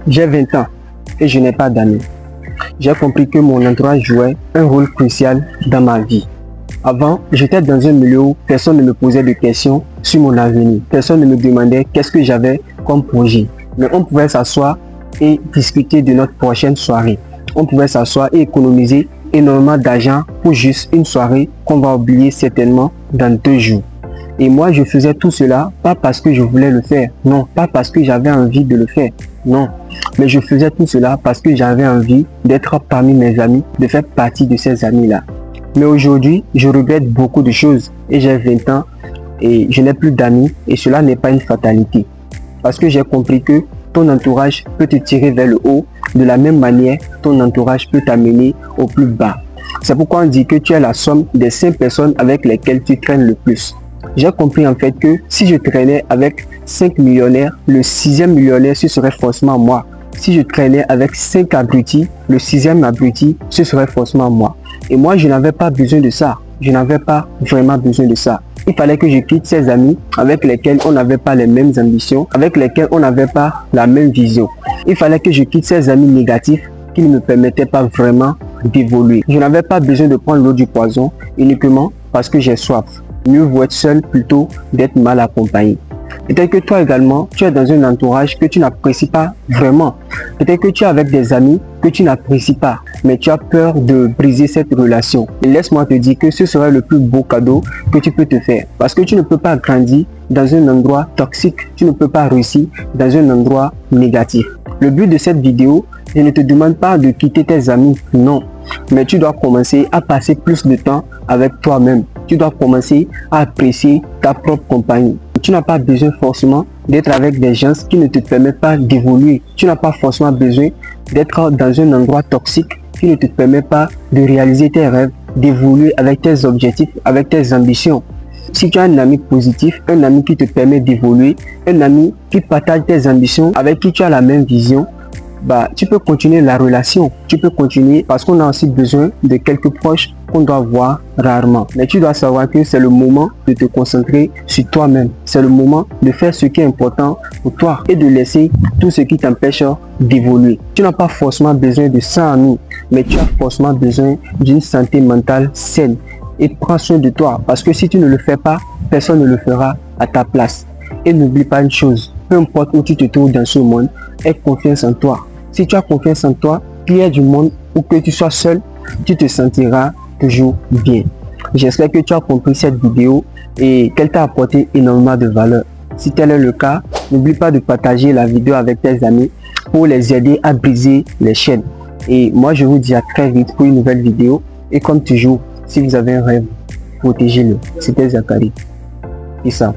j'ai 20 ans et je n'ai pas d'amis. J'ai compris que mon entourage jouait un rôle crucial dans ma vie. Avant, j'étais dans un milieu où personne ne me posait de questions sur mon avenir. Personne ne me demandait qu'est-ce que j'avais comme projet. Mais on pouvait s'asseoir et discuter de notre prochaine soirée. On pouvait s'asseoir et économiser énormément d'argent pour juste une soirée qu'on va oublier certainement dans 2 jours. Et moi, je faisais tout cela, pas parce que je voulais le faire, non, pas parce que j'avais envie de le faire, non. Mais je faisais tout cela parce que j'avais envie d'être parmi mes amis, de faire partie de ces amis-là. Mais aujourd'hui, je regrette beaucoup de choses et j'ai 20 ans et je n'ai plus d'amis et cela n'est pas une fatalité. Parce que j'ai compris que ton entourage peut te tirer vers le haut, de la même manière, ton entourage peut t'amener au plus bas. C'est pourquoi on dit que tu es la somme des 5 personnes avec lesquelles tu traînes le plus. J'ai compris en fait que si je traînais avec 5 millionnaires, le 6e millionnaire ce serait forcément moi. Si je traînais avec 5 abrutis, le 6e abruti ce serait forcément moi. Et moi je n'avais pas besoin de ça. Je n'avais pas vraiment besoin de ça. Il fallait que je quitte ces amis avec lesquels on n'avait pas les mêmes ambitions, avec lesquels on n'avait pas la même vision. Il fallait que je quitte ces amis négatifs qui ne me permettaient pas vraiment d'évoluer. Je n'avais pas besoin de prendre l'eau du poison uniquement parce que j'ai soif. Mieux vaut être seul plutôt d'être mal accompagné. Peut-être que toi également, tu es dans un entourage que tu n'apprécies pas vraiment. Peut-être que tu es avec des amis que tu n'apprécies pas, mais tu as peur de briser cette relation. Et laisse-moi te dire que ce serait le plus beau cadeau que tu peux te faire. Parce que tu ne peux pas grandir dans un endroit toxique. Tu ne peux pas réussir dans un endroit négatif. Le but de cette vidéo, je ne te demande pas de quitter tes amis, non. Mais tu dois commencer à passer plus de temps avec toi-même. Tu dois commencer à apprécier ta propre compagnie. Tu n'as pas besoin forcément d'être avec des gens qui ne te permettent pas d'évoluer. Tu n'as pas forcément besoin d'être dans un endroit toxique qui ne te permet pas de réaliser tes rêves, d'évoluer avec tes objectifs, avec tes ambitions. Si tu as un ami positif, un ami qui te permet d'évoluer, un ami qui partage tes ambitions, avec qui tu as la même vision, tu peux continuer la relation, tu peux continuer parce qu'on a aussi besoin de quelques proches qu'on doit voir rarement. Mais tu dois savoir que c'est le moment de te concentrer sur toi-même. C'est le moment de faire ce qui est important pour toi et de laisser tout ce qui t'empêche d'évoluer. Tu n'as pas forcément besoin de 100 amis, mais tu as forcément besoin d'une santé mentale saine. Et prends soin de toi parce que si tu ne le fais pas, personne ne le fera à ta place. Et n'oublie pas une chose, peu importe où tu te trouves dans ce monde, aie confiance en toi. Si tu as confiance en toi, qu'il y ait du monde ou que tu sois seul, tu te sentiras toujours bien. J'espère que tu as compris cette vidéo et qu'elle t'a apporté énormément de valeur. Si tel est le cas, n'oublie pas de partager la vidéo avec tes amis pour les aider à briser les chaînes. Et moi, je vous dis à très vite pour une nouvelle vidéo. Et comme toujours, si vous avez un rêve, protégez-le. C'était Zachary. Peace out.